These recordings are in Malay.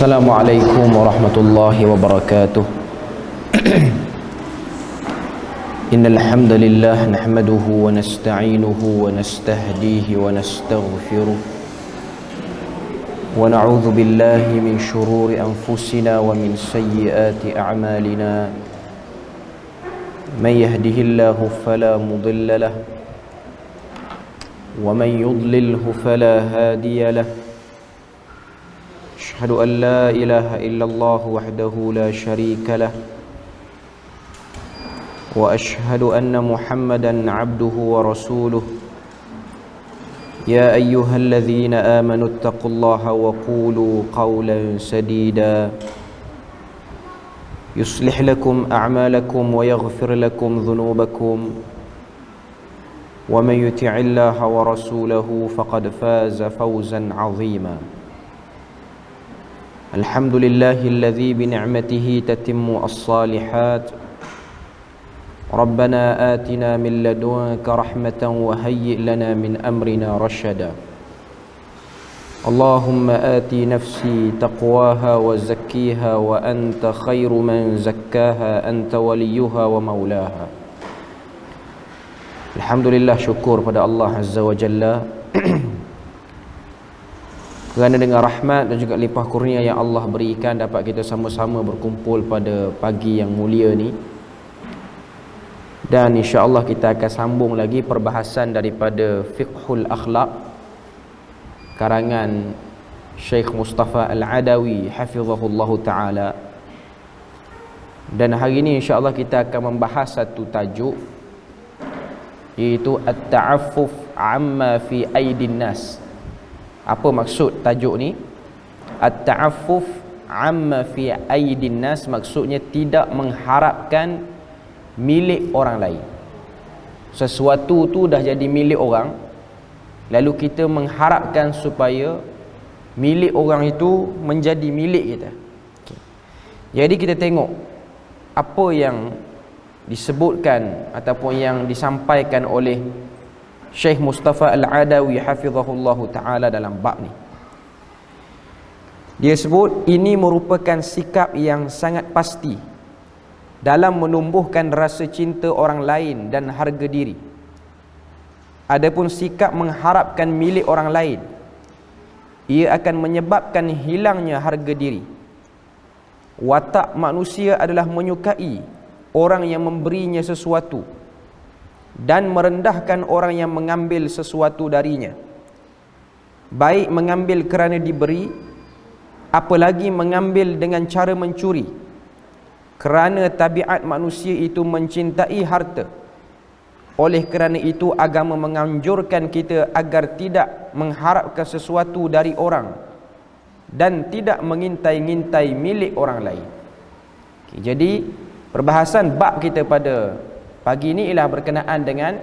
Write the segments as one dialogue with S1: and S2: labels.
S1: السلام عليكم ورحمة الله وبركاته. إن الحمد لله نحمده ونستعينه ونستهديه ونستغفره ونعوذ بالله من شرور أنفسنا ومن سيئات أعمالنا. من يهده الله فلا مضل له ومن يضلله فلا هادي له. أشهد أن لا إله إلا الله وحده لا شريك له وأشهد أن محمدا عبده ورسوله. يا أيها الذين آمنوا اتقوا الله وقولوا قولا سديدا يصلح لكم أعمالكم ويغفر لكم ذنوبكم ومن يطع الله ورسوله فقد فاز فوزا عظيما. الحمد لله الذي بنعمته تتم الصالحات. ربنا آتنا من لدنك رحمة وهيئ لنا من أمرنا رشدا. اللهم آت نفسي تقواها وزكيها وأنت خير من زكاها أنت وليها ومولاها. Alhamdulillah, syukur pada Allah Azza wa Jalla kerana dengan rahmat dan juga limpah kurnia yang Allah berikan dapat kita sama-sama berkumpul pada pagi yang mulia ni. Dan insya-Allah kita akan sambung lagi perbahasan daripada Fiqhul Akhlaq karangan Syekh Mustafa Al-Adawi hafizahullahu taala. Dan hari ini insya-Allah kita akan membahas satu tajuk, iaitu at-ta'affuf amma fi aidin nas. Apa maksud tajuk ni? At-ta'affuf amma fi aidin nas maksudnya tidak mengharapkan milik orang lain. Sesuatu tu dah jadi milik orang, lalu kita mengharapkan supaya milik orang itu menjadi milik kita. Jadi kita tengok apa yang disebutkan ataupun yang disampaikan oleh Syekh Mustafa Al-Adawi hafizahullahu ta'ala dalam bab ni. Dia sebut ini merupakan sikap yang sangat pasti dalam menumbuhkan rasa cinta orang lain dan harga diri. Adapun sikap mengharapkan milik orang lain, ia akan menyebabkan hilangnya harga diri. Watak manusia adalah menyukai orang yang memberinya sesuatu dan merendahkan orang yang mengambil sesuatu darinya, baik mengambil kerana diberi, apalagi mengambil dengan cara mencuri, kerana tabiat manusia itu mencintai harta. Oleh kerana itu agama menganjurkan kita agar tidak mengharapkan sesuatu dari orang dan tidak mengintai-ngintai milik orang lain. Jadi perbahasan bab kita pada pagi ini ialah berkenaan dengan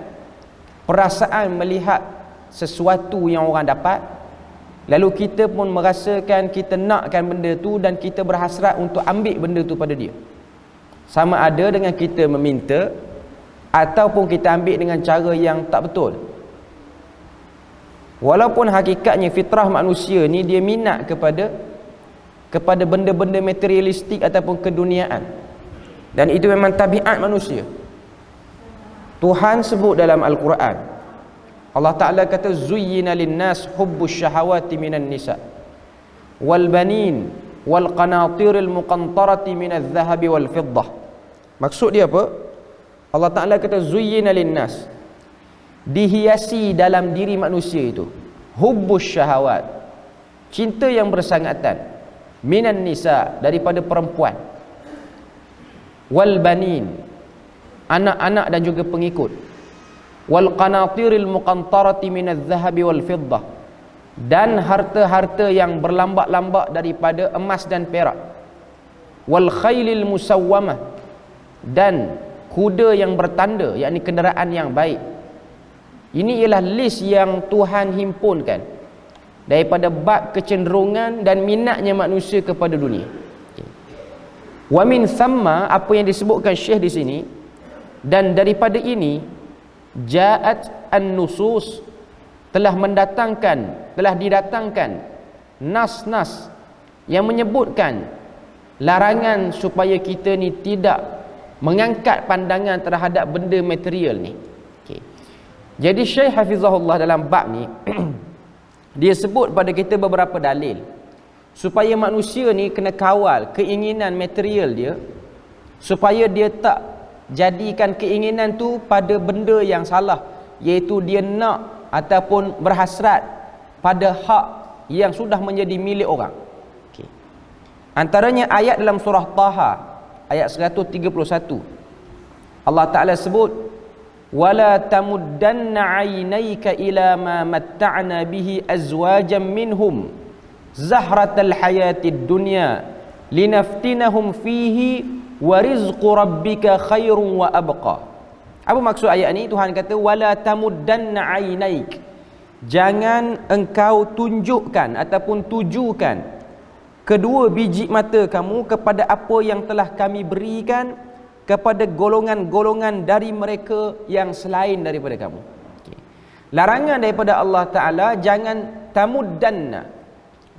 S1: perasaan melihat sesuatu yang orang dapat, lalu kita pun merasakan kita nakkan benda tu dan kita berhasrat untuk ambil benda tu pada dia. Sama ada dengan kita meminta ataupun kita ambil dengan cara yang tak betul. Walaupun hakikatnya fitrah manusia ni dia minat kepada benda-benda materialistik ataupun keduniaan, dan itu memang tabiat manusia. Tuhan sebut dalam Al-Quran, Allah Ta'ala kata zuyyina linnas hubbus syahawati minan nisa wal banin wal qanatiril muqantarati minadh dhahabi wal fiddah. Maksud dia apa? Allah Ta'ala kata zuyyina linnas, dihiasi dalam diri manusia itu hubbus syahawat, cinta yang bersangatan, minan nisa, daripada perempuan, wal banin, anak-anak dan juga pengikut, wal qanatiril muqantarati minadh dhahabi wal fiddah, dan harta-harta yang berlambak-lambak daripada emas dan perak, wal khailil musawwamah, dan kuda yang bertanda, yakni kenderaan yang baik. Ini ialah list yang Tuhan himpunkan daripada bab kecenderungan dan minatnya manusia kepada dunia. Wa min thamma, apa yang disebutkan Syekh di sini, dan daripada ini ja'at an-nusus, telah didatangkan nas-nas yang menyebutkan larangan supaya kita ni tidak mengangkat pandangan terhadap benda material ni. Okay. Jadi Syekh Hafizahullah dalam bab ni dia sebut pada kita beberapa dalil supaya manusia ni kena kawal keinginan material dia, supaya dia tak jadikan keinginan tu pada benda yang salah, iaitu dia nak ataupun berhasrat pada hak yang sudah menjadi milik orang. Okay. Antaranya ayat dalam surah Taha ayat 131. Allah Ta'ala sebut, wala tamuddanna 'ainaika ila ma matta'na bihi azwajan minhum zahratal hayatid dunya linaftinahum fihi wa rizqu rabbika khairun wa abqa. Apa maksud ayat ni? Tuhan kata wala tamuddanna 'ainaik, jangan engkau tunjukkan ataupun tujukan kedua biji mata kamu kepada apa yang telah kami berikan kepada golongan-golongan dari mereka yang selain daripada kamu. Okay. Larangan daripada Allah Ta'ala, jangan tamuddanna,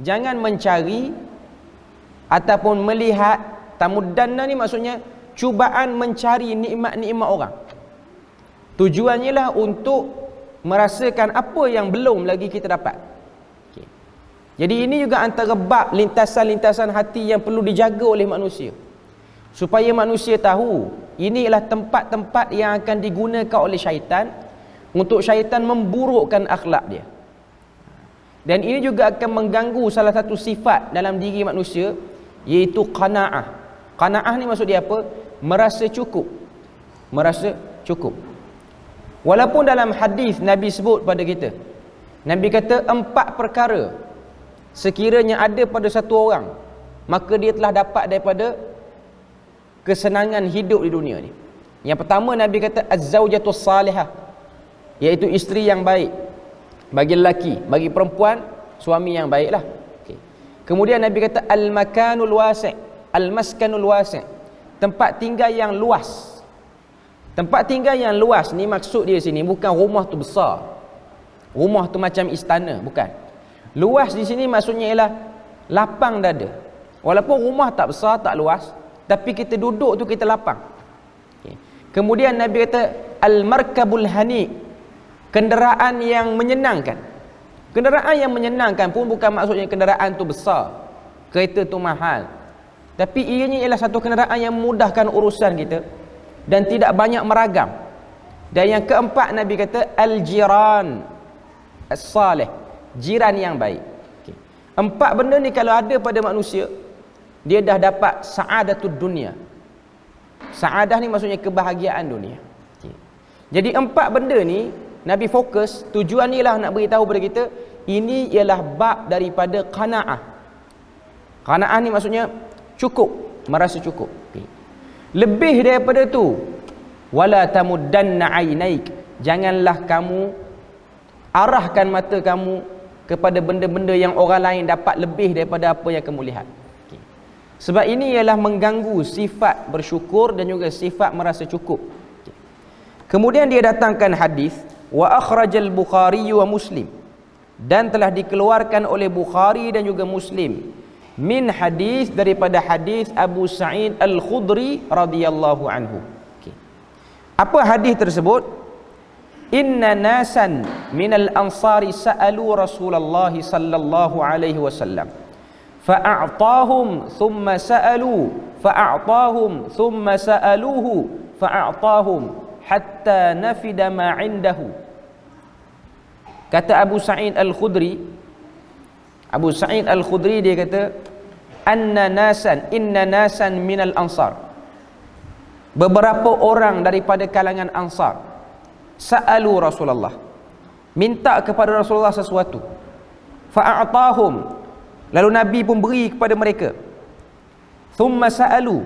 S1: jangan mencari ataupun melihat. Tamuddanna ni maksudnya cubaan mencari nikmat-nikmat orang. Tujuannya lah untuk merasakan apa yang belum lagi kita dapat. Okay. Jadi ini juga antara bab lintasan-lintasan hati yang perlu dijaga oleh manusia, supaya manusia tahu ini ialah tempat-tempat yang akan digunakan oleh syaitan untuk syaitan memburukkan akhlak dia. Dan ini juga akan mengganggu salah satu sifat dalam diri manusia, iaitu qanaah. Qanaah ni maksud dia apa? Merasa cukup. Merasa cukup. Walaupun dalam hadis Nabi sebut pada kita, Nabi kata 4 perkara sekiranya ada pada satu orang, maka dia telah dapat daripada kesenangan hidup di dunia ni. Yang pertama Nabi kata az-zaujatus salihah, iaitu isteri yang baik. Bagi lelaki, bagi perempuan, suami yang baiklah. Okay. Kemudian Nabi kata al-makanul wasi', al-maskanul wasi', tempat tinggal yang luas. Tempat tinggal yang luas ni maksud dia sini bukan rumah tu besar, rumah tu macam istana, bukan. Luas di sini maksudnya ialah lapang dada. Walaupun rumah tak besar, tak luas, tapi kita duduk tu kita lapang. Okay. Kemudian Nabi kata al-markabul hani', kenderaan yang menyenangkan. Kenderaan yang menyenangkan pun bukan maksudnya kenderaan tu besar, kereta tu mahal, tapi ianya ialah satu kenderaan yang memudahkan urusan kita dan tidak banyak meragam. Dan yang keempat Nabi kata al-jiran as-salih, jiran yang baik. Okay. 4 benda ni kalau ada pada manusia, dia dah dapat sa'adatud dunia. Sa'adah ni maksudnya kebahagiaan dunia. Okay. Jadi 4 benda ni Nabi fokus, tujuan ni lah nak beritahu kepada kita, ini ialah bab daripada qanaah. Qanaah ni maksudnya cukup, merasa cukup. Okay. Lebih daripada tu, wala tamuddanna 'ainaik, janganlah kamu arahkan mata kamu kepada benda-benda yang orang lain dapat lebih daripada apa yang kamu lihat. Okay. Sebab ini ialah mengganggu sifat bersyukur dan juga sifat merasa cukup. Okay. Kemudian dia datangkan hadis, wa akhrajal Bukhari wa Muslim, dan telah dikeluarkan oleh Bukhari dan juga Muslim, min hadis, daripada hadis Abu Sa'id Al-Khudri radhiyallahu anhu. Okay. Apa hadis tersebut? Inna nasan minal ansari sa'alu Rasulullah sallallahu alaihi wasallam fa'a'tahum thumma sa'alu fa'a'tahum thumma sa'aluhu fa'a'tahum hatta nafida ma 'indahu. Kata Abu Sa'id Al-Khudri, Abu Sa'id Al-Khudri dia kata inna nasan minal ansar, beberapa orang daripada kalangan ansar, sa'alu Rasulullah, minta kepada Rasulullah sesuatu, fa'a'tahum, lalu Nabi pun beri kepada mereka, thumma sa'alu,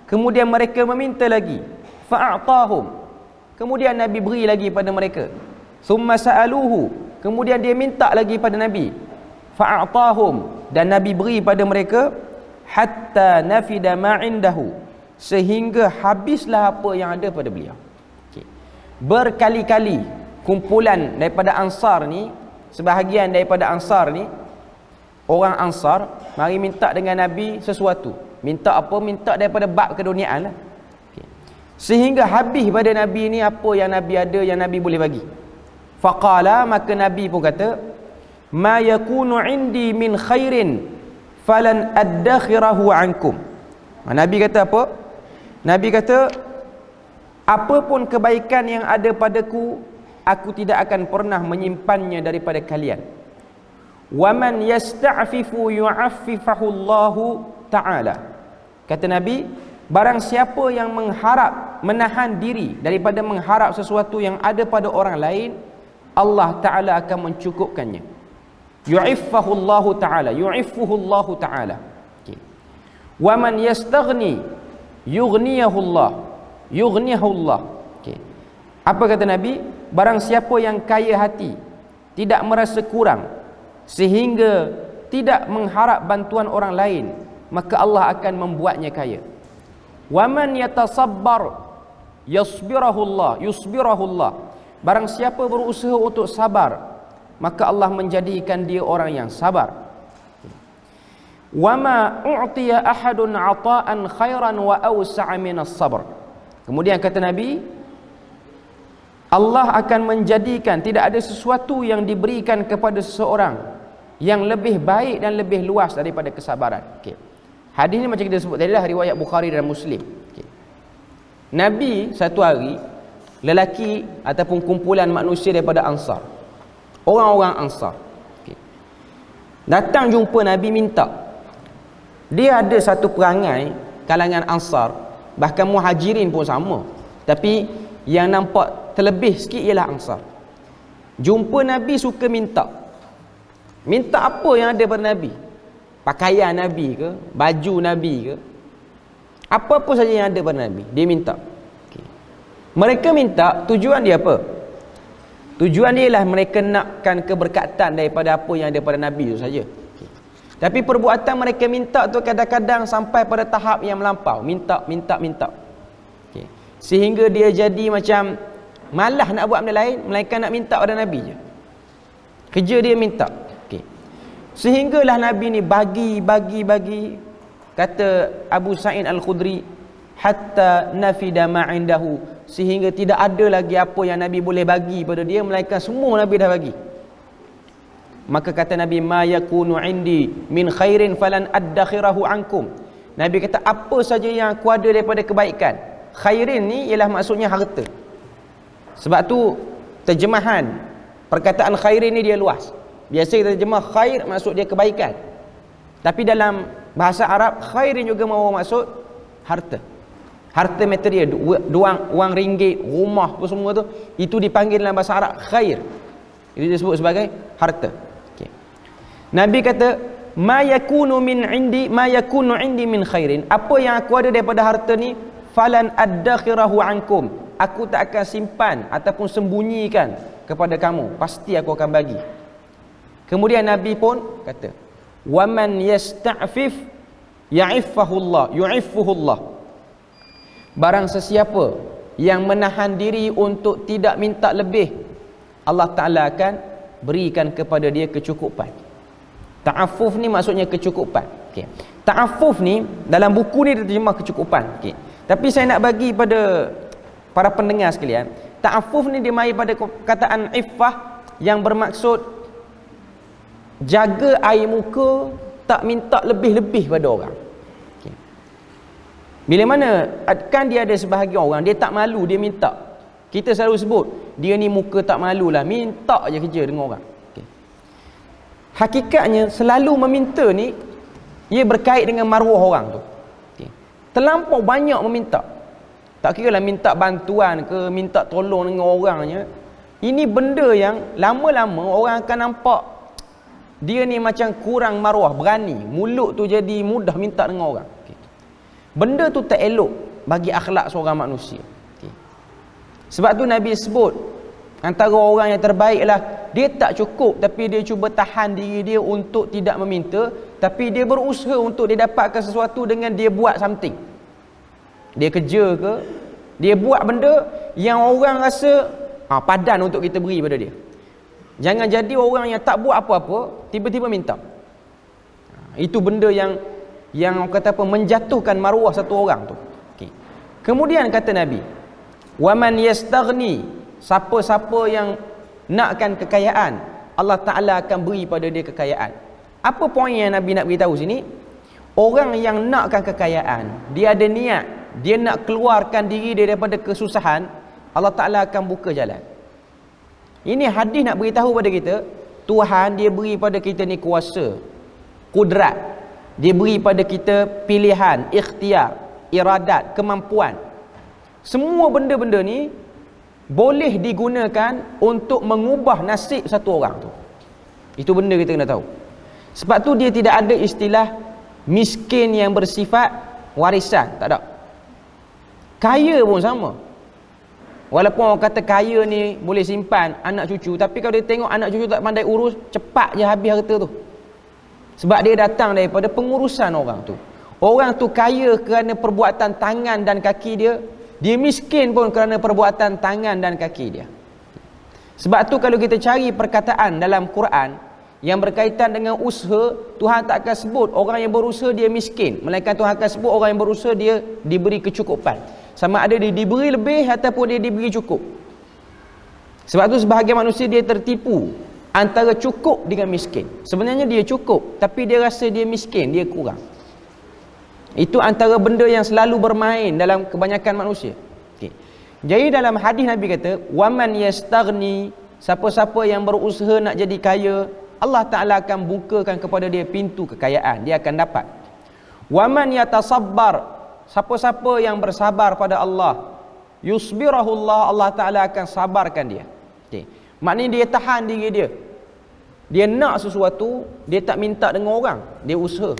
S1: kemudian mereka meminta lagi, fa'a'tahum, kemudian Nabi beri lagi pada mereka, thumma sa'aluhu, kemudian dia minta lagi pada Nabi, fa'a'tahum, dan Nabi beri pada mereka, hatta nafida ma'indahu, sehingga habislah apa yang ada pada beliau. Okay. Berkali-kali kumpulan daripada Ansar ni, sebahagian daripada Ansar ni, orang Ansar mari minta dengan Nabi sesuatu. Minta apa? Minta daripada bab keduniaan lah. Sehingga habis pada Nabi ni apa yang Nabi ada, yang Nabi boleh bagi. Faqala, maka Nabi pun kata, ma yakunu indi min khairin falan addakhirahu ankum. Nabi kata apa? Nabi kata, apapun kebaikan yang ada padaku, aku tidak akan pernah menyimpannya daripada kalian. Wa man yasta'fifu yu'affifahu Allahu ta'ala. Kata Nabi, barang siapa yang mengharap, menahan diri daripada mengharap sesuatu yang ada pada orang lain, Allah Ta'ala akan mencukupkannya. Yu'iffahu Allahu Ta'ala, yu'iffuhu Allahu Ta'ala. Okay. Wa man yastaghni yughniyahu Allah, yughniyahu Allah. Okay. Apa kata Nabi? Barang siapa yang kaya hati, tidak merasa kurang, sehingga tidak mengharap bantuan orang lain, maka Allah akan membuatnya kaya. Wa man yatasabbar yasbirahu Allah, yusbirahu Allah. Barang siapa berusaha untuk sabar, maka Allah menjadikan dia orang yang sabar. Wa ma u'tiya ahadun 'ata'an khairan wa awsa'a minas sabr. Kemudian kata Nabi, Allah akan menjadikan, tidak ada sesuatu yang diberikan kepada seseorang yang lebih baik dan lebih luas daripada kesabaran. Okay. Hadis ni macam kita sebut tadi lah, riwayat Bukhari dan Muslim. Okay. Nabi satu hari, lelaki ataupun kumpulan manusia daripada Ansar, orang-orang Ansar, okay, datang jumpa Nabi minta. Dia ada satu perangai kalangan Ansar, bahkan Muhajirin pun sama, tapi yang nampak terlebih sikit ialah Ansar. Jumpa Nabi suka minta. Minta apa yang ada pada Nabi? Pakaian Nabi ke, baju Nabi ke, apa-apa saja yang ada pada Nabi, dia minta. Okay. Mereka minta, tujuan dia apa? Tujuan dia ialah mereka nakkan keberkatan daripada apa yang ada pada Nabi itu saja. Okay. Tapi perbuatan mereka minta tu kadang-kadang sampai pada tahap yang melampau, minta. Okay. Sehingga dia jadi macam malah nak buat benda lain, melainkan nak minta pada Nabi je. Kerja dia minta. Sehinggalah Nabi ni bagi. Kata Abu Sa'id Al-Khudri, hatta nafida ma'indahu, sehingga tidak ada lagi apa yang Nabi boleh bagi pada dia, melainkan semua Nabi dah bagi. Maka kata Nabi, ma yakunu indi min khairin falan addakhirahu ankum. Nabi kata, apa saja yang aku ada daripada kebaikan. Khairin ni ialah maksudnya harta. Sebab tu terjemahan perkataan khairin ni dia luas. Biasa kita terjemah khair, maksud dia kebaikan. Tapi dalam bahasa Arab, khairin juga mahu maksud harta. Harta material, wang ringgit, rumah apa semua tu, itu dipanggil dalam bahasa Arab khair. Itu disebut sebagai harta. Okay. Nabi kata, ma yakunu indi min khairin. Apa yang aku ada daripada harta ni, falan addakhirahu ankum. Aku tak akan simpan ataupun sembunyikan kepada kamu. Pasti aku akan bagi. Kemudian Nabi pun kata, wa man yasta'fif ya'iffahu Allah, yu'iffuhu Allah. Barang sesiapa yang menahan diri untuk tidak minta lebih, Allah Ta'ala akan berikan kepada dia kecukupan. Ta'affuf ni maksudnya kecukupan. Okay. Ta'affuf ni dalam buku ni terjemah kecukupan. Okay. Tapi saya nak bagi pada para pendengar sekalian, ta'affuf ni dia mai pada kataan iffah yang bermaksud jaga air muka, tak minta lebih-lebih pada orang. Okay. Bila mana kan dia ada sebahagian orang dia tak malu, dia minta. Kita selalu sebut dia ni muka tak malulah, minta je kerja dengan orang. Okay. Hakikatnya selalu meminta ni ia berkait dengan maruah orang tu. Okay. Terlampau banyak meminta. Tak kira lah minta bantuan ke, minta tolong dengan orangnya. Ini benda yang lama-lama orang akan nampak dia ni macam kurang maruah, berani. Mulut tu jadi mudah minta dengan orang. Okay. Benda tu tak elok bagi akhlak seorang manusia. Okay. Sebab tu Nabi sebut, antara orang yang terbaik lah, dia tak cukup tapi dia cuba tahan diri dia untuk tidak meminta, tapi dia berusaha untuk dia dapatkan sesuatu dengan dia buat something. Dia kerja ke, dia buat benda yang orang rasa padan untuk kita beri pada dia. Jangan jadi orang yang tak buat apa-apa tiba-tiba minta. Itu benda yang kata apa, menjatuhkan maruah satu orang tu. Okey. Kemudian kata Nabi, waman yastaghni, siapa-siapa yang nakkan kekayaan, Allah Taala akan beri pada dia kekayaan. Apa poin yang Nabi nak beritahu sini? Orang yang nakkan kekayaan, dia ada niat, dia nak keluarkan diri dia daripada kesusahan, Allah Taala akan buka jalan. Ini hadis nak beritahu pada kita, Tuhan dia beri pada kita ni kuasa, kudrat, dia beri pada kita pilihan, ikhtiar, iradat, kemampuan. Semua benda-benda ni boleh digunakan untuk mengubah nasib satu orang tu. Itu benda kita kena tahu. Sebab tu dia tidak ada istilah miskin yang bersifat warisan, tak ada. Kaya pun sama. Walaupun orang kata kaya ni boleh simpan anak cucu, tapi kalau dia tengok anak cucu tak pandai urus, cepat je habis harta tu. Sebab dia datang daripada pengurusan orang tu. Orang tu kaya kerana perbuatan tangan dan kaki dia, dia miskin pun kerana perbuatan tangan dan kaki dia. Sebab tu kalau kita cari perkataan dalam Quran yang berkaitan dengan usaha, Tuhan tak akan sebut orang yang berusaha dia miskin, melainkan Tuhan akan sebut orang yang berusaha dia diberi kecukupan. Sama ada dia diberi lebih ataupun dia diberi cukup. Sebab tu sebahagian manusia dia tertipu antara cukup dengan miskin. Sebenarnya dia cukup, tapi dia rasa dia miskin, dia kurang. Itu antara benda yang selalu bermain dalam kebanyakan manusia. Okay. Jadi dalam hadis Nabi kata, waman yastaghni, siapa-siapa yang berusaha nak jadi kaya, Allah Ta'ala akan bukakan kepada dia pintu kekayaan, dia akan dapat. Waman yatasabbar, siapa-siapa yang bersabar pada Allah, yusbirahullah, Allah Ta'ala akan sabarkan dia. Okay. Maknanya dia tahan diri dia. Dia nak sesuatu, dia tak minta dengan orang, dia usaha.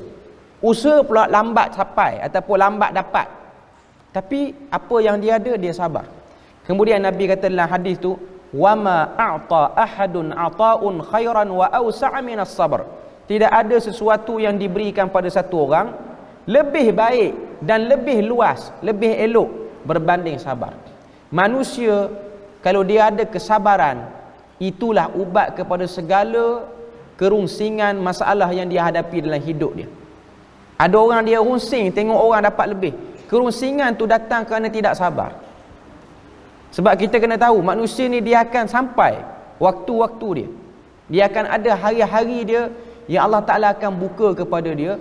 S1: Usaha pula lambat sampai ataupun lambat dapat, tapi apa yang dia ada, dia sabar. Kemudian Nabi kata dalam hadis tu, wama a'ta ahadun ata'un khairan wa awsa'a minas sabr. Tidak ada sesuatu yang diberikan pada satu orang lebih baik dan lebih luas, lebih elok berbanding sabar. Manusia kalau dia ada kesabaran, itulah ubat kepada segala kerungsingan masalah yang dia hadapi dalam hidup dia. Ada orang dia rungsing tengok orang dapat lebih. Kerungsingan tu datang kerana tidak sabar. Sebab kita kena tahu, manusia ni dia akan sampai waktu-waktu dia. Dia akan ada hari-hari dia yang Allah Ta'ala akan buka kepada dia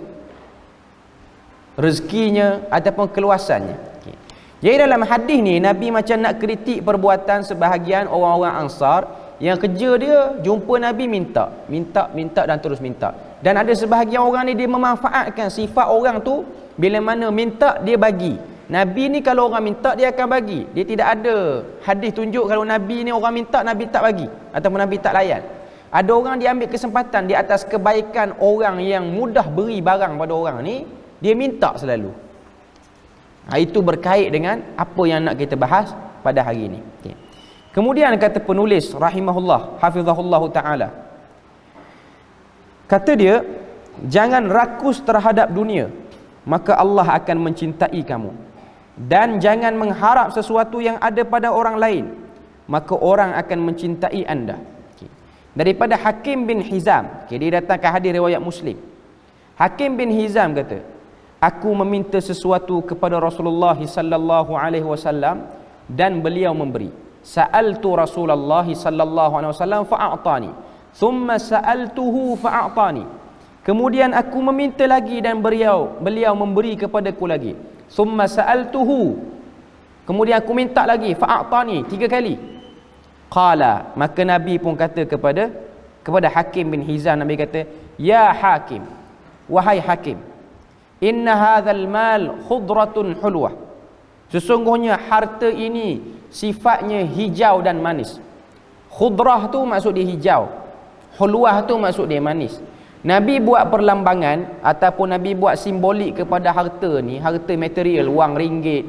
S1: rezekinya ataupun keluasannya. Okay. Jadi dalam hadis ni, Nabi macam nak kritik perbuatan sebahagian orang-orang Ansar yang kerja dia jumpa Nabi minta dan terus minta. Dan ada sebahagian orang ni dia memanfaatkan sifat orang tu, bila mana minta dia bagi. Nabi ni kalau orang minta dia akan bagi. Dia tidak ada hadis tunjuk kalau Nabi ni orang minta Nabi tak bagi ataupun Nabi tak layan. Ada orang dia ambil kesempatan di atas kebaikan orang yang mudah beri barang pada orang ni, dia minta selalu. Itu berkait dengan apa yang nak kita bahas pada hari ini. Okay. Kemudian kata penulis rahimahullah, hafizahullah ta'ala, kata dia, jangan rakus terhadap dunia, maka Allah akan mencintai kamu. Dan jangan mengharap sesuatu yang ada pada orang lain, maka orang akan mencintai anda. Okay. Daripada Hakim bin Hizam, okay, dia datangkan hadis riwayat Muslim. Hakim bin Hizam kata, aku meminta sesuatu kepada Rasulullah sallallahu alaihi wasallam dan beliau memberi. Sa'altu Rasulullah sallallahu alaihi wasallam fa'atani, thumma sa'altuhu fa'atani. Kemudian aku meminta lagi dan beliau memberi kepadaku lagi. Thumma sa'altuhu, kemudian aku minta lagi, fa'atani, 3 kali. Qala, maka Nabi pun kata kepada Hakim bin Hizam, Nabi kata, ya Hakim, wahai Hakim, inna hadzal mal khudratun hulwah, sesungguhnya harta ini sifatnya hijau dan manis. Khudrah tu maksud dia hijau, hulwah tu maksud dia manis. Nabi buat perlambangan ataupun Nabi buat simbolik kepada harta ni, harta material, wang ringgit,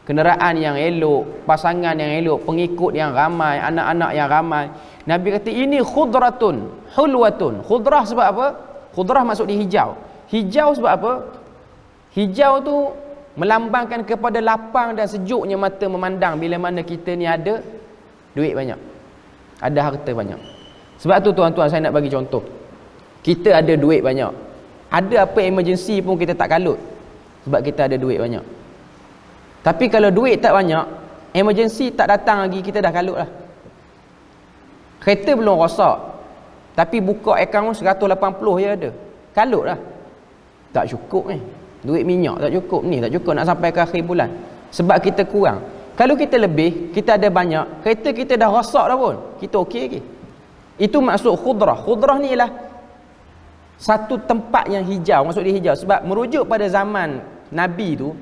S1: kenderaan yang elok, pasangan yang elok, pengikut yang ramai, anak-anak yang ramai. Nabi kata ini khudratun hulwatun. Khudrah sebab apa? Khudrah maksud dia hijau. Hijau sebab apa? Hijau tu melambangkan kepada lapang dan sejuknya mata memandang bila mana kita ni ada duit banyak, ada harta banyak. Sebab tu tuan-tuan, saya nak bagi contoh. Kita ada duit banyak, Ada apa emergency pun kita tak kalut sebab kita ada duit banyak. Tapi kalau duit tak banyak, emergency tak datang lagi, kita dah kalut lah. Kereta belum rosak, tapi buka akaun 180 je ada, kalut lah. Tak cukup ni, duit minyak tak cukup, ni tak cukup nak sampai ke akhir bulan. Sebab kita kurang. Kalau kita lebih, kita ada banyak, kereta kita dah rosak dah pun, kita okey lagi. Itu maksud khudrah. Khudrah ni ialah satu tempat yang hijau. Maksud dia hijau sebab merujuk pada zaman Nabi tu,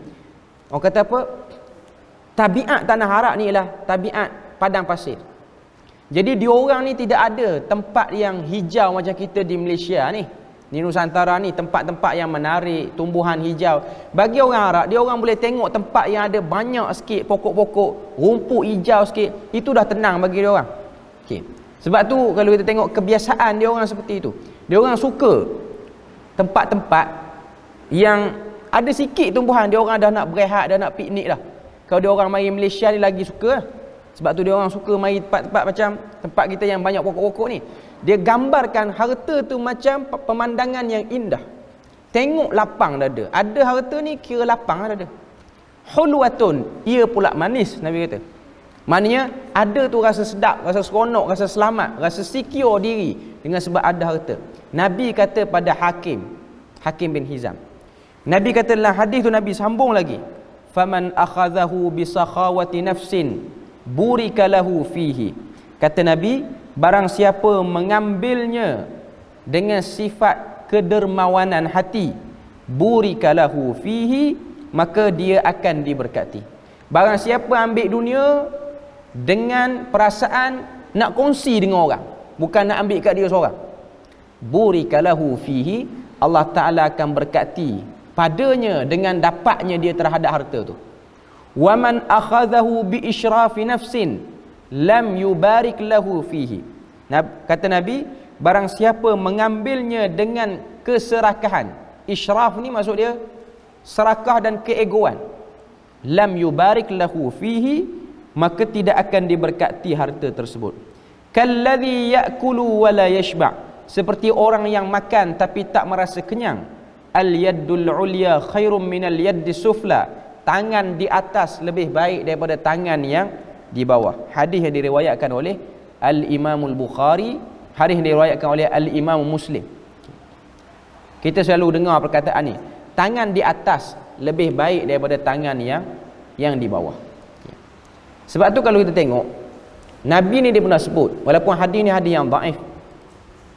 S1: orang kata apa, tabiat tanah Arab ni ialah tabiat padang pasir. Jadi diorang ni tidak ada tempat yang hijau macam kita di Malaysia ni, di Nusantara ni, tempat-tempat yang menarik, tumbuhan hijau. Bagi orang Arab, dia orang boleh tengok tempat yang ada banyak sikit pokok-pokok, rumput hijau sikit, itu dah tenang bagi dia orang. Okey. Sebab tu kalau kita tengok kebiasaan dia orang seperti itu. Dia orang suka tempat-tempat yang ada sikit tumbuhan, dia orang dah nak berehat, dah nak piknik dah. Kalau dia orang mari Malaysia ni lagi suka. Sebab tu dia orang suka mari tempat-tempat macam tempat kita yang banyak pokok-pokok ni. Dia gambarkan harta tu macam pemandangan yang indah. Tengok lapang dada. Ada harta ni kira lapang dada. Hulwatun, ia pula manis, Nabi kata. Maknanya ada tu rasa sedap, rasa seronok, rasa selamat, rasa secure diri dengan sebab ada harta. Nabi kata pada Hakim bin Hizam. Nabi kata dalam hadis tu, Nabi sambung lagi, faman akhadhahu bi sakhawati nafsin burika lahu fihi. Kata Nabi, barang siapa mengambilnya dengan sifat kedermawanan hati, burika lahu fihi, maka dia akan diberkati. Barang siapa ambil dunia dengan perasaan nak kongsi dengan orang, bukan nak ambil kat dia seorang, burika lahu fihi, Allah Ta'ala akan berkati padanya dengan dapatnya dia terhadap harta tu. Wa man akhadhahu bi israfi nafsin lam yubarik lahu fihi. Kata Nabi, barang siapa mengambilnya dengan keserakahan, israf ni maksud dia serakah dan keegoan, lam yubarik lahu fihi, maka tidak akan diberkati harta tersebut. Kalladhi ya'kulu wa la yashba', seperti orang yang makan tapi tak merasa kenyang. Al yaddul ulya khairum minal yaddi sufla, tangan di atas lebih baik daripada tangan yang di bawah. Hadis yang diriwayatkan oleh Al-Imamul Bukhari, hadis yang diriwayatkan oleh Al-Imam Muslim. Kita selalu dengar perkataan ni, tangan di atas lebih baik daripada tangan yang di bawah. Sebab tu kalau kita tengok, Nabi ni dia pernah sebut, walaupun hadis ni hadis yang dhaif,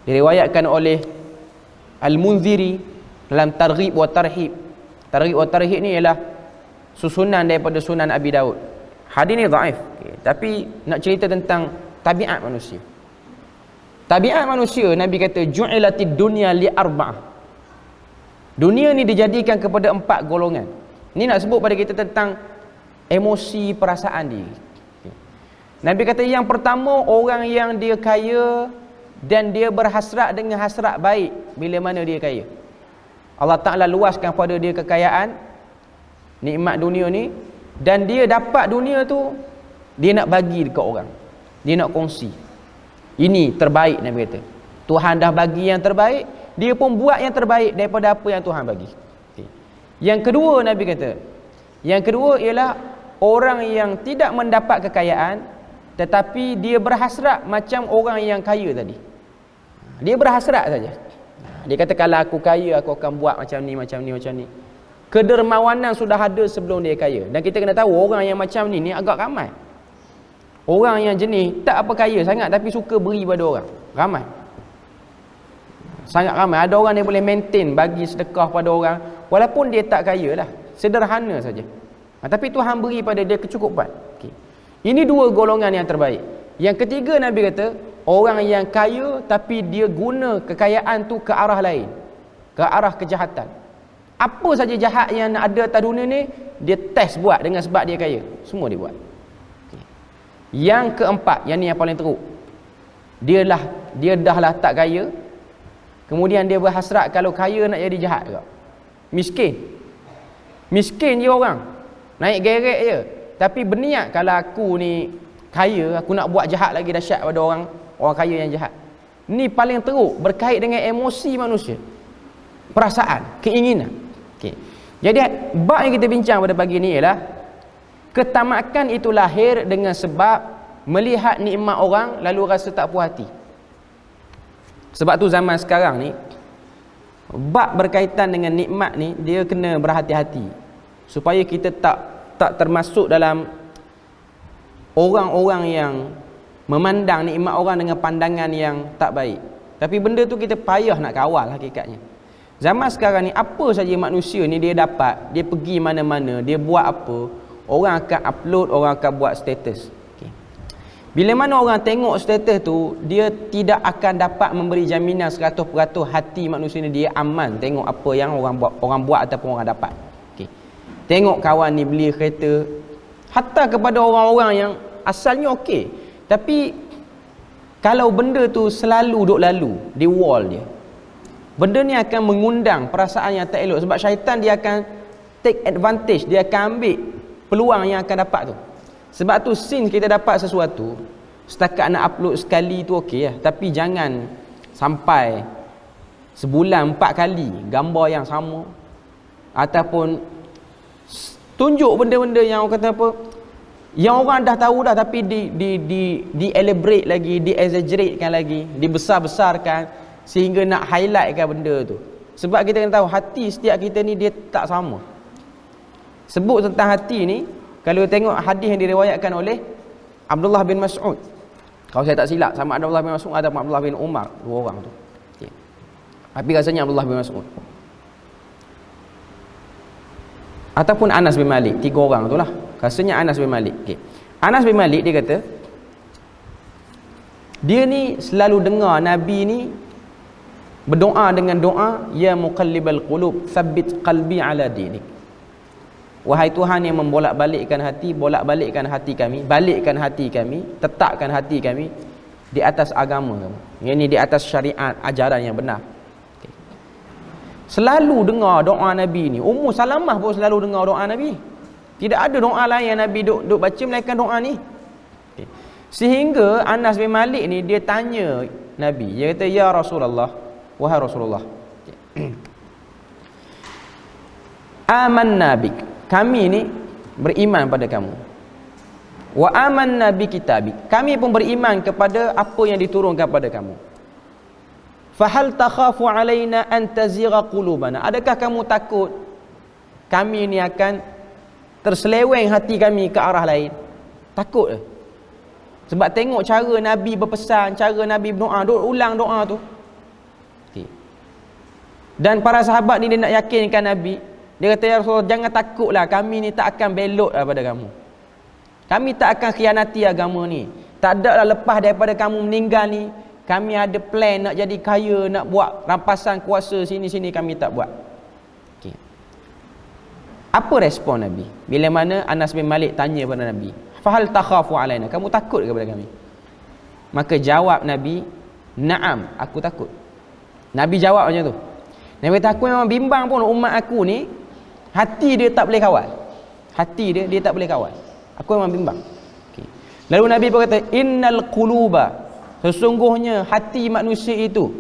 S1: diriwayatkan oleh Al-Munziri dalam Targhib wa Tarhib. Targhib wa Tarhib ni ialah susunan daripada Sunan Abi Daud. Hadis ni dhaif, tapi nak cerita tentang tabiat manusia. Tabiat manusia, Nabi kata ju'ilatid dunya li arba'ah. Dunia ni dijadikan kepada 4 golongan. Ni nak sebut pada kita tentang emosi, perasaan diri. Nabi kata yang pertama, orang yang dia kaya dan dia berhasrat dengan hasrat baik bila mana dia kaya. Allah Ta'ala luaskan pada dia kekayaan, nikmat dunia ni, dan dia dapat dunia tu, dia nak bagi dekat orang, dia nak kongsi. Ini terbaik, Nabi kata. Tuhan dah bagi yang terbaik, dia pun buat yang terbaik daripada apa yang Tuhan bagi. Yang kedua, Nabi kata, yang kedua ialah orang yang tidak mendapat kekayaan tetapi dia berhasrat macam orang yang kaya tadi. Dia berhasrat saja. Dia kata kalau aku kaya, aku akan buat macam ni, macam ni, macam ni. Kedermawanan sudah ada sebelum dia kaya. Dan kita kena tahu orang yang macam ni agak ramai. Orang yang jenis tak apa kaya sangat tapi suka beri pada orang, ramai. Sangat ramai. Ada orang yang boleh maintain bagi sedekah pada orang walaupun dia tak kaya lah, sederhana saja. Tapi Tuhan beri pada dia kecukupan. Okay. Ini 2 golongan yang terbaik. Yang ketiga, Nabi kata orang yang kaya tapi dia guna kekayaan tu ke arah lain, ke arah kejahatan. Apa saja jahat yang ada atas dunia ni, dia test buat dengan sebab dia kaya. Semua dia buat. Okay. Yang keempat, yang ni yang paling teruk, dia dah lah tak kaya, kemudian dia berhasrat kalau kaya nak jadi jahat juga. Miskin je orang, naik gerek je, tapi berniat kalau aku ni kaya, aku nak buat jahat lagi dahsyat pada orang kaya yang jahat. Ni paling teruk, berkait dengan emosi manusia. perasaan, keinginan. Okey. Jadi bab yang kita bincang pada pagi ni ialah ketamakan itu lahir dengan sebab melihat nikmat orang lalu rasa tak puas hati. Sebab tu zaman sekarang ni bab berkaitan dengan nikmat ni dia kena berhati-hati supaya kita tak termasuk dalam orang-orang yang memandang nikmat orang dengan pandangan yang tak baik. Tapi benda tu kita payah nak kawal hakikatnya. Zaman sekarang ni apa saja manusia ni dia dapat, dia pergi mana-mana, dia buat apa, orang akan upload, orang akan buat status. Okay. Bila mana orang tengok status tu, dia tidak akan dapat memberi jaminan 100% hati manusia ni dia aman tengok apa yang orang buat ataupun orang dapat. Okay. Tengok kawan ni beli kereta, hatta kepada orang-orang yang asalnya okey, tapi kalau benda tu selalu duk lalu di wall dia, benda ni akan mengundang perasaan yang tak elok. Sebab syaitan dia akan take advantage, dia akan ambil peluang yang akan dapat tu. Sebab tu since kita dapat sesuatu, setakat nak upload sekali tu okey lah, tapi jangan sampai sebulan 4 kali gambar yang sama, ataupun tunjuk benda-benda yang orang kata apa, yang orang dah tahu dah, tapi di elaborate lagi, di exaggeratekan lagi, dibesar-besarkan sehingga nak highlightkan benda tu. Sebab kita kena tahu hati setiap kita ni dia tak sama. Sebut tentang hati ni, kalau tengok hadis yang diriwayatkan oleh Abdullah bin Mas'ud, kalau saya tak silap, sama Abdullah bin Mas'ud atau Abdullah bin Umar, dua orang tu. Okay. Tapi rasanya Abdullah bin Mas'ud ataupun Anas bin Malik, 3 orang tu lah. Rasanya Anas bin Malik. Okay. Anas bin Malik dia kata, dia ni selalu dengar Nabi ni berdoa dengan doa, ya muqallibal qulub tsabbit qalbi ala dinik. Wahai Tuhan yang membolak-balikkan hati, bolak-balikkan hati kami, balikkan hati kami, tetapkan hati kami di atas agama kamu. Yang ni di atas syariat, ajaran yang benar. Okay. Selalu dengar doa Nabi ni. Ummu Salamah pun selalu dengar doa Nabi. Tidak ada doa lain yang Nabi duk baca melainkan doa ni. Okay. Sehingga Anas bin Malik ni dia tanya Nabi, dia kata, ya Rasulullah, wahai Rasulullah, okay, amanna bik, kami ni beriman pada kamu, wa amanna bi kitabik, kami pun beriman kepada apa yang diturunkan pada kamu. Fahal takhafu alaina an tazigha qulubana, adakah kamu takut kami ni akan terseleweng hati kami ke arah lain? Takut ke? Sebab tengok cara Nabi berpesan, cara Nabi berdoa, duk ulang doa tu. Okay. Dan para sahabat ni dia nak yakinkan Nabi. Dia kata, ya Rasulullah, jangan takutlah, kami ni tak akan belot daripada kamu. Kami tak akan khianati agama ni. Tak ada lah lepas daripada kamu meninggal ni, kami ada plan nak jadi kaya, nak buat rampasan kuasa sini-sini, kami tak buat. Okay. Apa respon Nabi bila mana Anas bin Malik tanya pada Nabi, fahal takhafu alaina, kamu takut kepada kami? Maka jawab Nabi, na'am, aku takut. Nabi jawab macam tu. Nabi kata, aku memang bimbang pun umat aku ni, hati dia tak boleh kawal. Hati dia tak boleh kawal. Aku memang bimbang. Okay. Lalu Nabi pun kata, innal quluba, sesungguhnya hati manusia itu,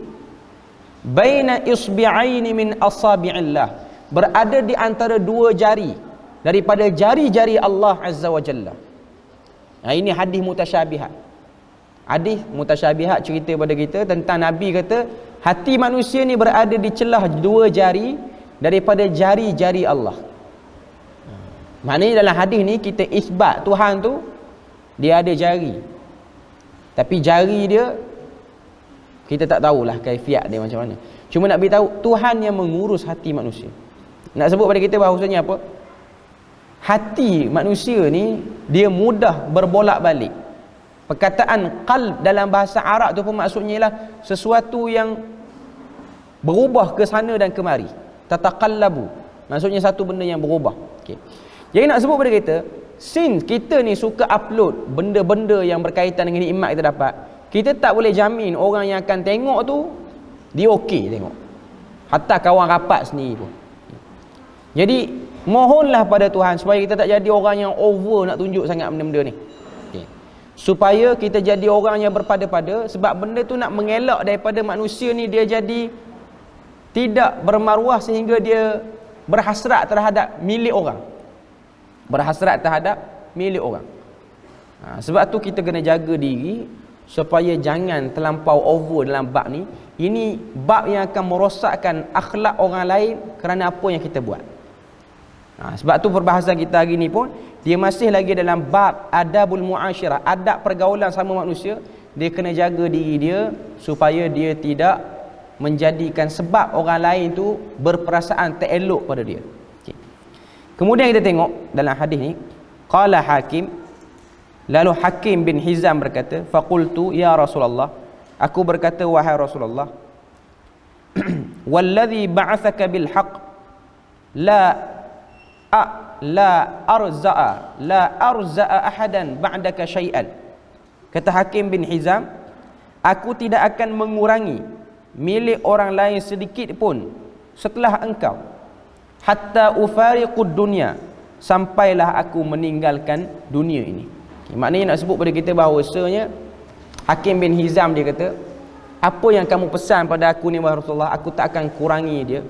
S1: baina isbi'aini min asabi'illah, berada di antara 2 jari daripada jari-jari Allah Azza wa Jalla. Nah, ini hadis mutasyabihat. Hadis mutasyabihat cerita pada kita tentang Nabi kata hati manusia ni berada di celah 2 jari daripada jari-jari Allah. Maknanya dalam hadis ni kita isbat Tuhan tu dia ada jari. Tapi jari dia kita tak tahulah kaifiat dia macam mana. Cuma nak beritahu Tuhan yang mengurus hati manusia. Nak sebut pada kita bahawasanya apa? Hati manusia ni dia mudah berbolak-balik. Perkataan qalb dalam bahasa Arab tu pun maksudnya ialah sesuatu yang berubah ke sana dan kemari. Tataqallabu. Maksudnya satu benda yang berubah. Okey. Jadi nak sebut pada kita, since kita ni suka upload benda-benda yang berkaitan dengan nikmat kita dapat, kita tak boleh jamin orang yang akan tengok tu dia okey tengok. Hatta kawan rapat sendiri pun. Jadi mohonlah pada Tuhan supaya kita tak jadi orang yang over nak tunjuk sangat benda-benda ni. Okay. Supaya kita jadi orang yang berpada-pada, sebab benda tu nak mengelak daripada manusia ni dia jadi tidak bermaruah sehingga dia berhasrat terhadap milik orang. Berhasrat terhadap milik orang. Sebab tu kita kena jaga diri supaya jangan terlampau over dalam bab ni. Ini bab yang akan merosakkan akhlak orang lain kerana apa yang kita buat. Sebab tu perbahasan kita hari ni pun dia masih lagi dalam bab adabul muasyirah, adab pergaulan sama manusia. Dia kena jaga diri dia supaya dia tidak menjadikan sebab orang lain tu berperasaan tak elok pada dia. Okay. Kemudian kita tengok dalam hadis ni, qala Hakim, lalu Hakim bin Hizam berkata, faqultu ya Rasulullah, aku berkata wahai Rasulullah, wallazi ba'athaka bil haqq la arza'a ahadan ba'daka syai'an. Kata Hakim bin Hizam, aku tidak akan mengurangi milik orang lain sedikit pun setelah engkau, hatta ufariqud dunya, sampailah aku meninggalkan dunia ini. Maknanya nak sebut pada kita bahawasanya Hakim bin Hizam dia kata, apa yang kamu pesan pada aku ni wahai Rasulullah, aku tak akan kurangi dia.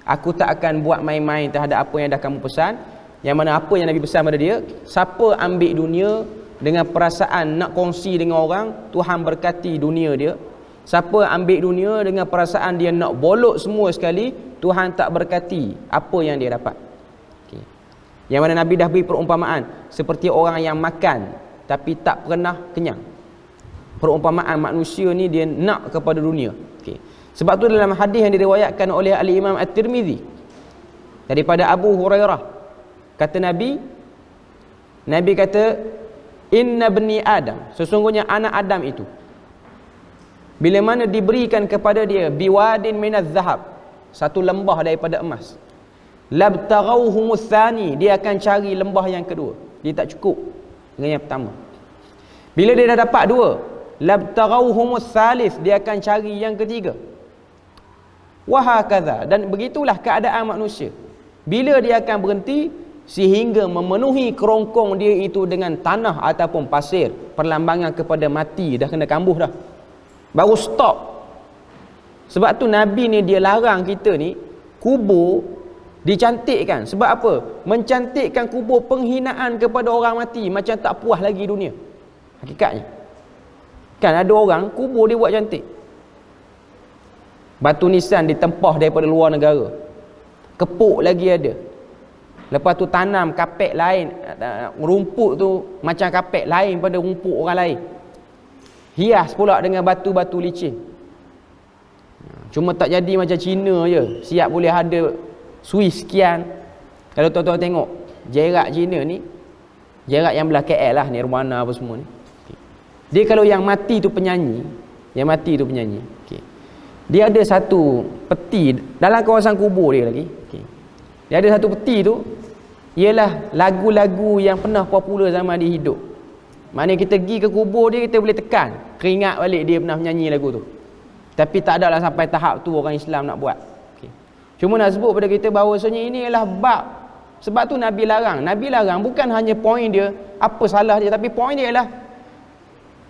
S1: Aku tak akan buat main-main terhadap apa yang dah kamu pesan. Yang mana apa yang Nabi pesan pada dia, siapa ambil dunia dengan perasaan nak kongsi dengan orang, Tuhan berkati dunia dia. Siapa ambil dunia dengan perasaan dia nak bolok semua sekali, Tuhan tak berkati apa yang dia dapat. Okay. Yang mana Nabi dah beri perumpamaan seperti orang yang makan tapi tak pernah kenyang. Perumpamaan manusia ni dia nak kepada dunia. Okay. Sebab tu dalam hadis yang diriwayatkan oleh Al-Imam At-Tirmizi daripada Abu Hurairah, kata Nabi kata, inna bani Adam, sesungguhnya anak Adam itu, bila mana diberikan kepada dia biwadin minaz zahab, satu lembah daripada emas, labtaghawhumus tsani, dia akan cari lembah yang kedua. Dia tak cukup dengan yang pertama. Bila dia dah dapat dua, labtaghawhumus tsalits, dia akan cari yang ketiga. Wahakadha, dan begitulah keadaan manusia. Bila dia akan berhenti sehingga memenuhi kerongkong dia itu dengan tanah ataupun pasir, perlambangan kepada mati, dah kena kambuh dah, baru stop. Sebab tu Nabi ni dia larang kita ni kubur dicantikkan. Sebab apa? Mencantikkan kubur penghinaan kepada orang mati, macam tak puas lagi dunia. Hakikatnya kan ada orang kubur dia buat cantik, batu nisan ditempah daripada luar negara, kepuk lagi ada, lepas tu tanam kapek lain, rumput tu macam kapek lain pada rumput orang lain, hias pula dengan batu-batu licin. Cuma tak jadi macam Cina je, siap boleh ada Swiss sekian. Kalau tuan-tuan tengok jerak Cina ni, jerak yang belah KL lah, Nirwana apa semua ni, dia kalau yang mati tu penyanyi, okay. Dia ada satu peti dalam kawasan kubur dia lagi, okay. Dia ada satu peti tu, ialah lagu-lagu yang pernah popular zaman dia hidup. Maknanya kita pergi ke kubur dia, kita boleh tekan, keringat balik dia pernah menyanyi lagu tu. Tapi tak adalah sampai tahap tu orang Islam nak buat. Okay. Cuma nak sebut pada kita bahawasanya ini ialah bab. Sebab tu Nabi larang. Nabi larang bukan hanya poin dia, apa salah dia, tapi poin dia ialah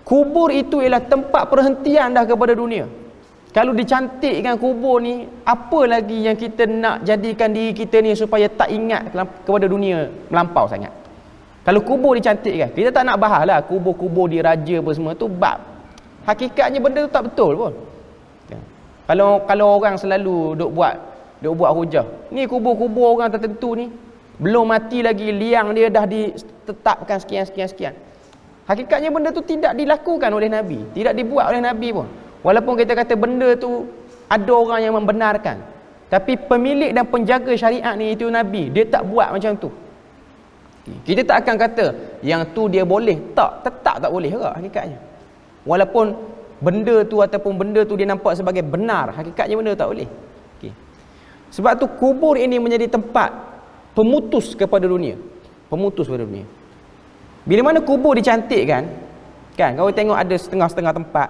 S1: kubur itu ialah tempat perhentian dah kepada dunia. Kalau dicantikkan kubur ni, apa lagi yang kita nak jadikan diri kita ni supaya tak ingat kepada dunia melampau sangat. Kalau kubur dicantikkan, kita tak nak bahas lah kubur-kubur diraja apa semua tu bab. Hakikatnya benda tu tak betul pun. Kalau orang selalu duk buat hujah, ni kubur-kubur orang tertentu ni belum mati lagi, liang dia dah ditetapkan sekian. Hakikatnya benda tu tidak dilakukan oleh Nabi, tidak dibuat oleh Nabi pun. Walaupun kita kata benda tu ada orang yang membenarkan, tapi pemilik dan penjaga syariat ni itu Nabi, dia tak buat macam tu. Kita tak akan kata yang tu dia boleh, tetap tak boleh juga hakikatnya. Walaupun benda tu ataupun benda tu dia nampak sebagai benar, hakikatnya benda tu tak boleh. Okay. Sebab tu kubur ini menjadi tempat pemutus kepada dunia. Bila mana kubur dicantikkan, kan, kau tengok ada setengah-setengah tempat,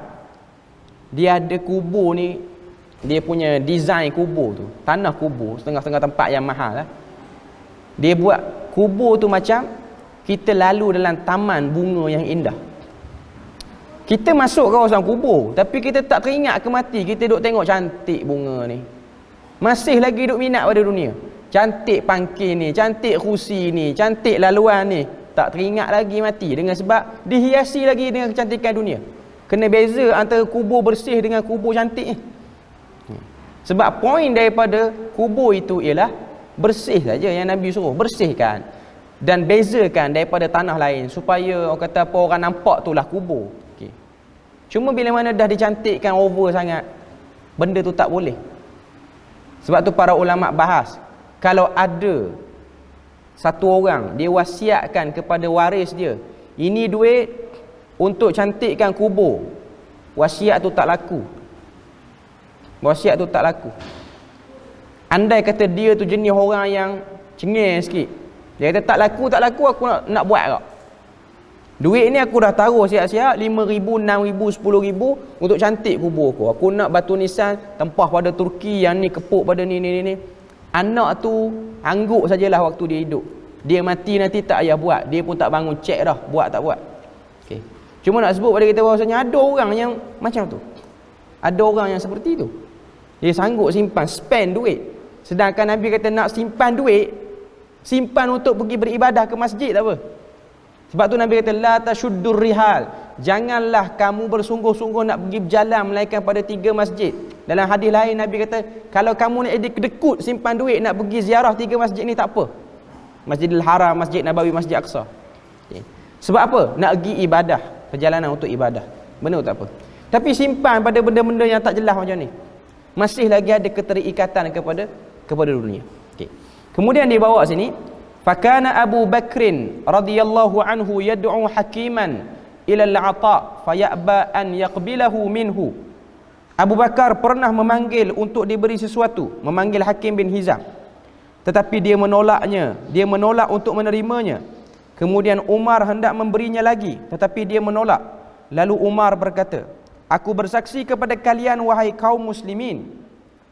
S1: dia ada kubur ni, dia punya design kubur tu, tanah kubur, setengah-setengah tempat yang mahal lah. Dia buat kubur tu macam kita lalu dalam taman bunga yang indah. Kita masuk kawasan kubur, tapi kita tak teringat ke mati, kita duk tengok cantik bunga ni. masih lagi duk minat pada dunia. Cantik pangkil ni, cantik kerusi ni, cantik laluan ni, tak teringat lagi mati dengan sebab dihiasi lagi dengan kecantikan dunia. Kena beza antara kubur bersih dengan kubur cantik ni. Sebab poin daripada kubur itu ialah bersih saja yang Nabi suruh, bersihkan dan bezakan daripada tanah lain supaya orang kata apa, orang nampak itulah kubur. Okay. Cuma bila mana dah dicantikkan over sangat, benda tu tak boleh. Sebab tu para ulama bahas, kalau ada satu orang dia wasiatkan kepada waris dia, ini duit untuk cantikkan kubur, wasiat tu tak laku. Wasiat tu tak laku. Andai kata dia tu jenis orang yang cengeng sikit, dia kata tak laku aku nak buat kak. Duit ni aku dah taruh siap-siap 5,000, 6,000, 10,000 untuk cantik kubur aku. Aku nak batu nisan tempah pada Turki, yang ni kepuk pada ni. Anak tu angguk sajalah waktu dia hidup. Dia mati nanti tak payah buat. Dia pun tak bangun cek dah, buat tak buat. Okay. Cuma nak sebut pada kita bahawasanya ada orang yang macam tu. Ada orang yang seperti tu. Dia sanggup simpan, spend duit. Sedangkan Nabi kata nak simpan duit, simpan untuk pergi beribadah ke masjid tak apa. Sebab tu Nabi kata la tashuddur rihal. Janganlah kamu bersungguh-sungguh nak pergi berjalan melainkan pada 3 masjid. Dalam hadis lain Nabi kata kalau kamu nak kedekut simpan duit nak pergi ziarah 3 masjid ni tak apa. Masjidil Haram, Masjid Nabawi, Masjid Aqsa. Okay. Sebab apa? Nak pergi ibadah, perjalanan untuk ibadah. Benar tak apa. Tapi simpan pada benda-benda yang tak jelas macam ni. Masih lagi ada keterikatan kepada dunia. Okay. Kemudian dia bawa sini, fakana Abu Bakrin radhiyallahu anhu yad'u hakiman ila al-'ata fayaba an yaqbilahu minhu. Abu Bakar pernah memanggil untuk diberi sesuatu, memanggil Hakim bin Hizam, tetapi dia menolaknya, dia menolak untuk menerimanya. Kemudian Umar hendak memberinya lagi, tetapi dia menolak. Lalu Umar berkata, aku bersaksi kepada kalian wahai kaum muslimin